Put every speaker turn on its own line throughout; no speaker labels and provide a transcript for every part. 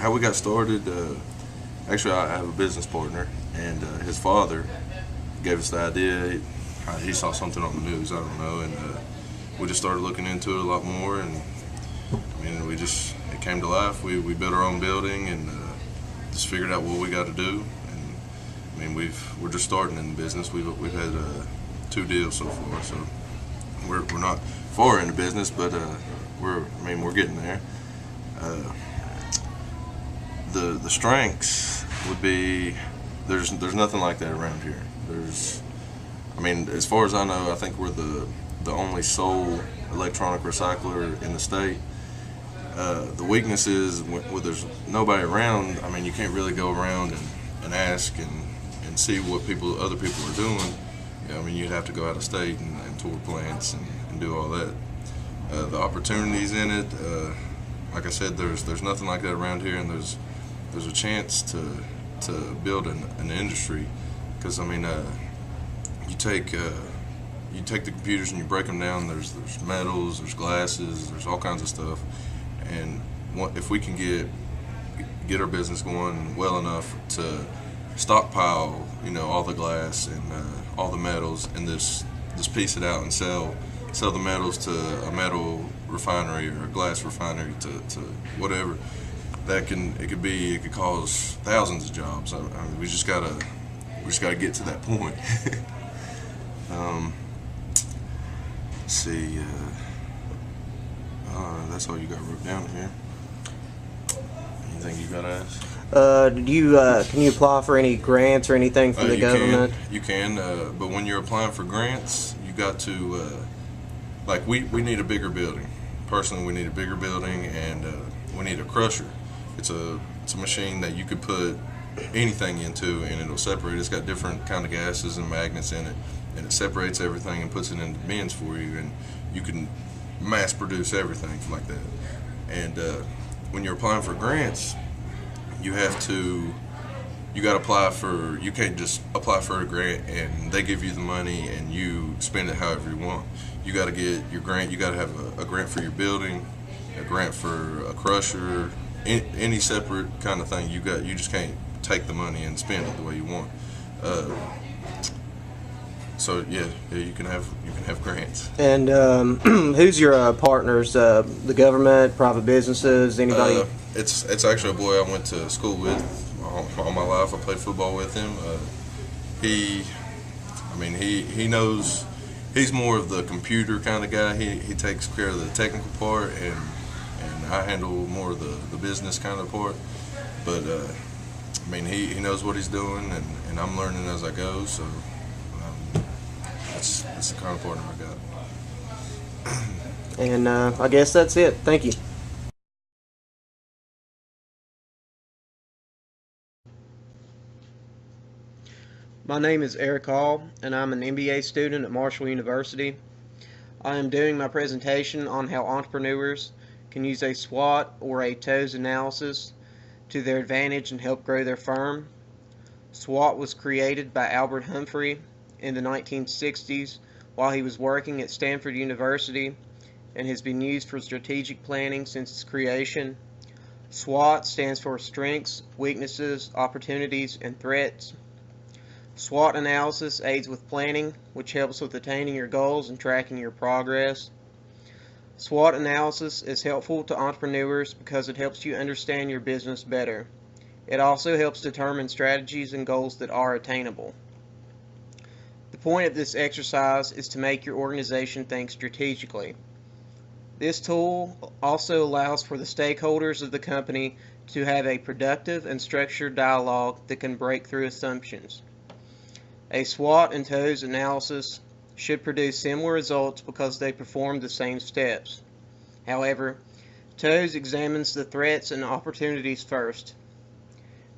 how we got started. Actually, I have a business partner, and his father gave us the idea. He saw something on the news, I don't know, and we just started looking into it a lot more. And I mean, it came to life. We built our own building and just figured out what we got to do. And I mean, we're just starting in the business. We've had 2 deals so far, so we're not far in the business, but we're getting there. The strengths would be there's nothing like that around here. I mean, as far as I know, I think we're the only sole electronic recycler in the state. The weakness is when there's nobody around. I mean, you can't really go around and ask and see what other people are doing. I mean, you'd have to go out of state and tour plants and do all that. The opportunities in it, like I said, there's nothing like that around here, and there's a chance to build an industry, because I mean, you take the computers and you break them down. There's metals, there's glasses, there's all kinds of stuff, and if we can get our business going well enough to stockpile, all the glass and all the metals, and just piece it out and sell the metals to a metal refinery or a glass refinery to whatever. It could cause thousands of jobs. I mean, we just gotta get to that point. Let's see. That's all you got wrote down here. Anything you gotta ask?
Can you apply for any grants or anything from the government?
You can, but when you're applying for grants, you got to we need a bigger building. Personally, we need a bigger building, and we need a crusher. It's a machine that you could put anything into, and it'll separate. It's got different kind of gases and magnets in it, and it separates everything and puts it into bins for you, and you can mass produce everything like that. And when you're applying for grants, you can't just apply for a grant and they give you the money and you spend it however you want. You got to get your grant. You got to have a grant for your building, a grant for a crusher, any separate kind of thing. You just can't take the money and spend it the way you want. So yeah, you can have grants.
And who's your partners? The government, private businesses, anybody?
It's actually a boy I went to school with all my life. I played football with him. He knows. He's more of the computer kind of guy. He takes care of the technical part, and I handle more of the business kind of part. But he knows what he's doing, and I'm learning as I go. So that's the kind of partner I got.
And I guess that's it. Thank you. My name is Eric Hall, and I'm an MBA student at Marshall University. I am doing my presentation on how entrepreneurs can use a SWOT or a TOES analysis to their advantage and help grow their firm. SWOT was created by Albert Humphrey in the 1960s while he was working at Stanford University, and has been used for strategic planning since its creation. SWOT stands for Strengths, Weaknesses, Opportunities, and Threats. SWOT analysis aids with planning, which helps with attaining your goals and tracking your progress. SWOT analysis is helpful to entrepreneurs because it helps you understand your business better. It also helps determine strategies and goals that are attainable. The point of this exercise is to make your organization think strategically. This tool also allows for the stakeholders of the company to have a productive and structured dialogue that can break through assumptions. A SWOT and TOES analysis should produce similar results because they perform the same steps. However, TOES examines the threats and opportunities first.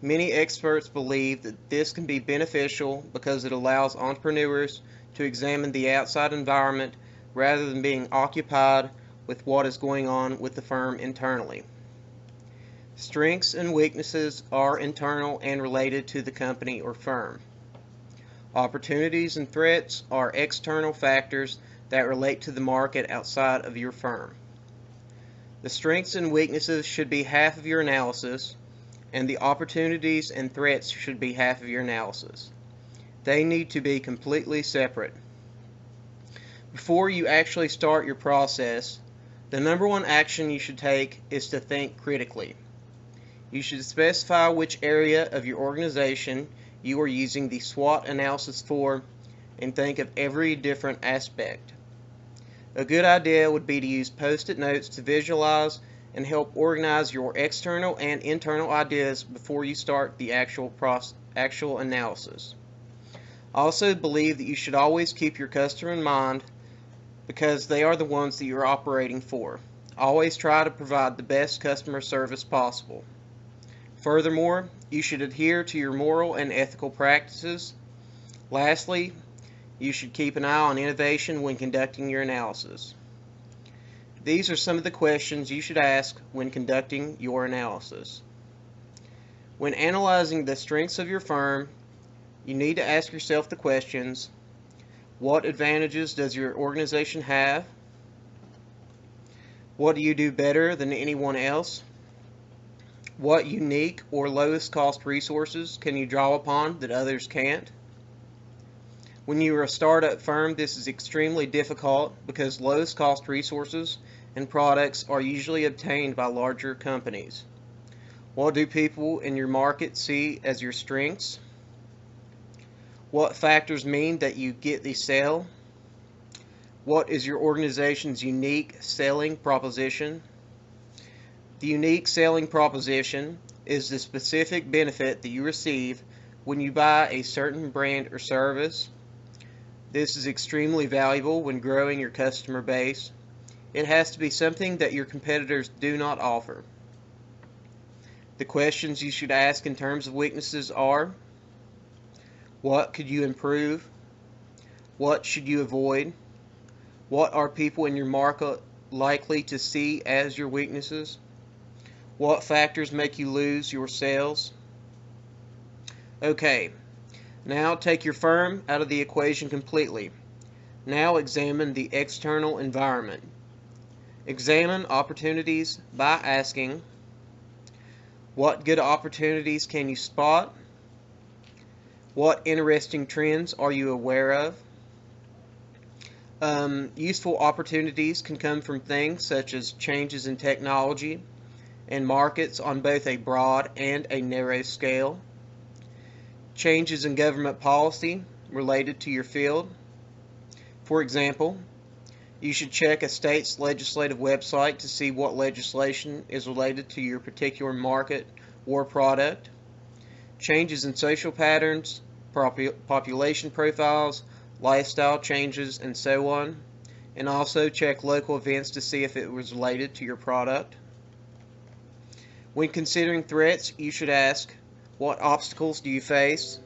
Many experts believe that this can be beneficial because it allows entrepreneurs to examine the outside environment rather than being occupied with what is going on with the firm internally. Strengths and weaknesses are internal and related to the company or firm. Opportunities and threats are external factors that relate to the market outside of your firm. The strengths and weaknesses should be half of your analysis, and the opportunities and threats should be half of your analysis. They need to be completely separate. Before you actually start your process, the number one action you should take is to think critically. You should specify which area of your organization you are using the SWOT analysis for and think of every different aspect. A good idea would be to use post-it notes to visualize and help organize your external and internal ideas before you start the actual analysis. I also believe that you should always keep your customer in mind because they are the ones that you're operating for. Always try to provide the best customer service possible. Furthermore, you should adhere to your moral and ethical practices. Lastly, you should keep an eye on innovation when conducting your analysis. These are some of the questions you should ask when conducting your analysis. When analyzing the strengths of your firm, you need to ask yourself the questions: what advantages does your organization have? What do you do better than anyone else? What unique or lowest cost resources can you draw upon that others can't? When you are a startup firm, this is extremely difficult because lowest cost resources and products are usually obtained by larger companies. What do people in your market see as your strengths? What factors mean that you get the sale? What is your organization's unique selling proposition? The unique selling proposition is the specific benefit that you receive when you buy a certain brand or service. This is extremely valuable when growing your customer base. It has to be something that your competitors do not offer. The questions you should ask in terms of weaknesses are: what could you improve? What should you avoid? What are people in your market likely to see as your weaknesses? What factors make you lose your sales? Okay, now take your firm out of the equation completely. Now examine the external environment. Examine opportunities by asking: what good opportunities can you spot? What interesting trends are you aware of? Useful opportunities can come from things such as changes in technology and markets on both a broad and a narrow scale. Changes in government policy related to your field. For example, you should check a state's legislative website to see what legislation is related to your particular market or product. Changes in social patterns, population profiles, lifestyle changes, and so on. And also check local events to see if it was related to your product. When considering threats, you should ask: what obstacles do you face?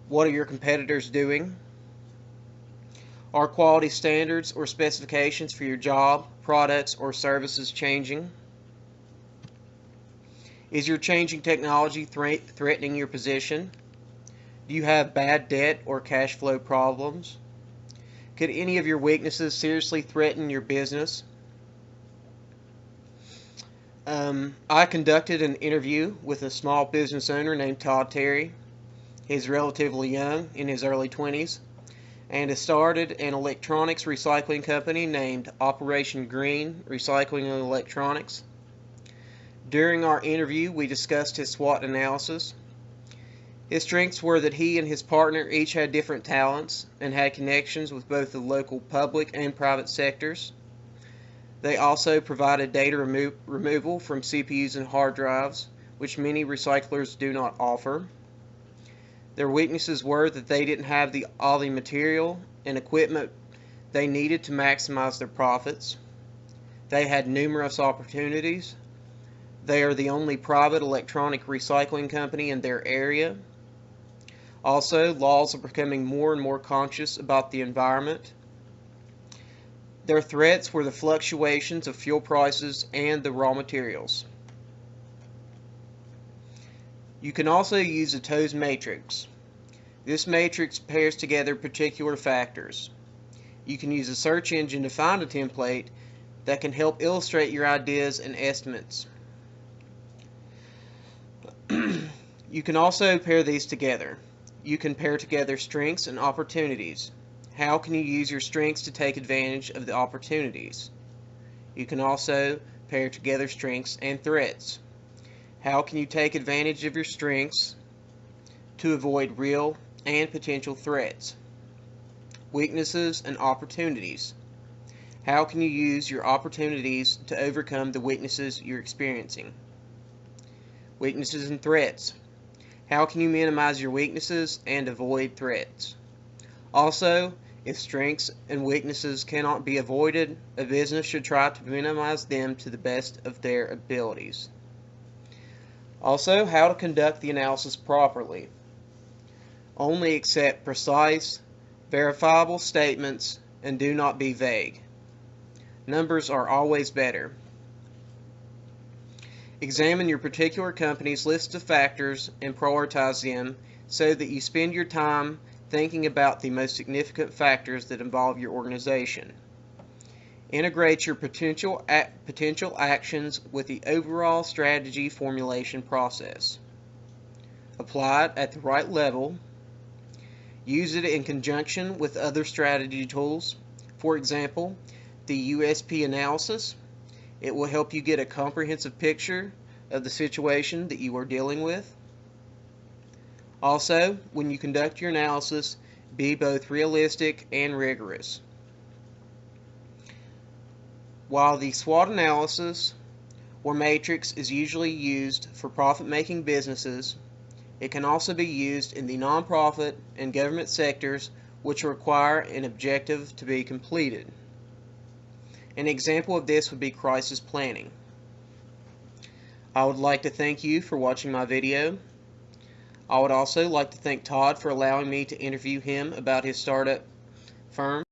What are your competitors doing? Are quality standards or specifications for your job, products, or services changing? Is your changing technology threatening your position? Do you have bad debt or cash flow problems? Could any of your weaknesses seriously threaten your business? I conducted an interview with a small business owner named Todd Terry. He's relatively young, in his early 20s, and has started an electronics recycling company named Operation Green Recycling and Electronics. During our interview, we discussed his SWOT analysis. His strengths were that he and his partner each had different talents and had connections with both the local public and private sectors. They also provided data removal from CPUs and hard drives, which many recyclers do not offer. Their weaknesses were that they didn't have all the material and equipment they needed to maximize their profits. They had numerous opportunities. They are the only private electronic recycling company in their area. Also, laws are becoming more and more conscious about the environment. Their threats were the fluctuations of fuel prices and the raw materials. You can also use a TOES matrix. This matrix pairs together particular factors. You can use a search engine to find a template that can help illustrate your ideas and estimates. You can also pair these together. You can pair together strengths and opportunities. How can you use your strengths to take advantage of the opportunities? You can also pair together strengths and threats. How can you take advantage of your strengths to avoid real and potential threats? Weaknesses and opportunities. How can you use your opportunities to overcome the weaknesses you're experiencing? Weaknesses and threats. How can you minimize your weaknesses and avoid threats? Also, if strengths and weaknesses cannot be avoided, a business should try to minimize them to the best of their abilities. Also, how to conduct the analysis properly. Only accept precise, verifiable statements and do not be vague. Numbers are always better. Examine your particular company's list of factors and prioritize them so that you spend your time thinking about the most significant factors that involve your organization. Integrate your potential actions with the overall strategy formulation process. Apply it at the right level. Use it in conjunction with other strategy tools. For example, the USP analysis. It will help you get a comprehensive picture of the situation that you are dealing with. Also, when you conduct your analysis, be both realistic and rigorous. While the SWOT analysis or matrix is usually used for profit-making businesses, it can also be used in the nonprofit and government sectors which require an objective to be completed. An example of this would be crisis planning. I would like to thank you for watching my video. I would also like to thank Todd for allowing me to interview him about his startup firm.